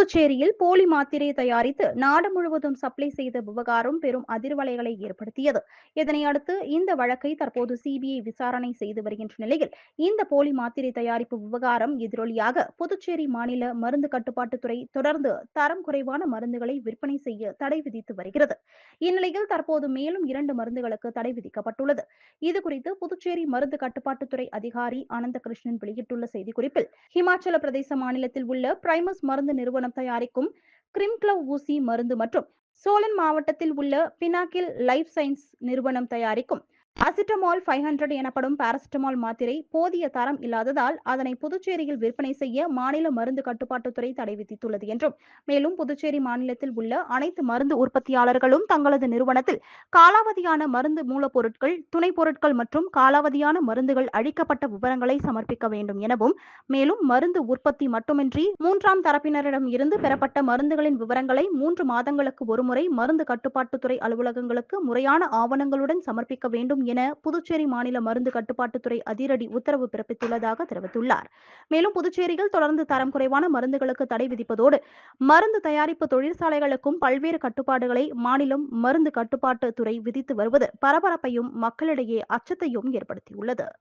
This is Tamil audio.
புதுச்சேரியில் போலி மாத்திரை தயாரித்து நாடு முழுவதும் சப்ளை செய்த விவகாரம் பெரும் அதிர்வலைகளை ஏற்படுத்தியது. இதனையடுத்து இந்த வழக்கை தற்போது சிபிஐ விசாரணை செய்து வருகின்ற நிலையில் இந்த போலி மாத்திரை தயாரிப்பு விவகாரம் எதிரொலியாக புதுச்சேரி மாநில மருந்து கட்டுப்பாட்டுத்துறை தொடர்ந்து தரம் குறைவான மருந்துகளை விற்பனை செய்ய தடை விதித்து வருகிறது. இந்நிலையில் தற்போது மேலும் 2 மருந்துகளுக்கு தடை விதிக்கப்பட்டுள்ளது. இதுகுறித்து புதுச்சேரி மருந்து கட்டுப்பாட்டுத்துறை அதிகாரி அனந்தகிருஷ்ணன் வெளியிட்டுள்ள செய்திக்குறிப்பில், ஹிமாச்சல பிரதேச மாநிலத்தில் உள்ள பிரைமஸ் மருந்து நிறுவனம் தயாரிக்கும் கிரிம்க்ளவ் ஊசி மருந்து மற்றும் சோலன் மாவட்டத்தில் உள்ள பினாக்கில் லைஃப் சயின்ஸ் நிறுவனம் தயாரிக்கும் அசிட்டமால் 500 எனப்படும் பாராசிட்டமால் மாத்திரை போதிய தரம் இல்லாததால் அதனை புதுச்சேரியில் விற்பனை செய்ய மாநில மருந்து கட்டுப்பாட்டுத்துறை தடை விதித்துள்ளது என்றும், மேலும் புதுச்சேரி மாநிலத்தில் உள்ள அனைத்து மருந்து உற்பத்தியாளர்களும் தங்களது நிறுவனத்தில் காலாவதியான மருந்து மூலப்பொருட்கள், துணைப் பொருட்கள் மற்றும் காலாவதியான மருந்துகள் அழிக்கப்பட்ட விவரங்களை சமர்ப்பிக்க வேண்டும் எனவும், மேலும் மருந்து உற்பத்தி மட்டுமின்றி 3ஆம் தரப்பினரிடம் இருந்து பெறப்பட்ட மருந்துகளின் விவரங்களை 3 மாதங்களுக்கு ஒருமுறை மருந்து கட்டுப்பாட்டுத்துறை அலுவலகங்களுக்கு முறையான ஆவணங்களுடன் சமர்ப்பிக்க வேண்டும் என புதுச்சேரி மாநில மருந்து கட்டுப்பாட்டுத்துறை அதிரடி உத்தரவு பிறப்பித்துள்ளதாக தெரிவித்துள்ளார். மேலும் புதுச்சேரியில் தொடர்ந்து தரம் குறைவான மருந்துகளுக்கு தடை விதிப்பதோடு மருந்து தயாரிப்பு தொழிற்சாலைகளுக்கும் பல்வேறு கட்டுப்பாடுகளை மாநிலம் மருந்து கட்டுப்பாட்டுத்துறை விதித்து வருவது பரபரப்பையும் மக்களிடையே அச்சத்தையும் ஏற்படுத்தியுள்ளது.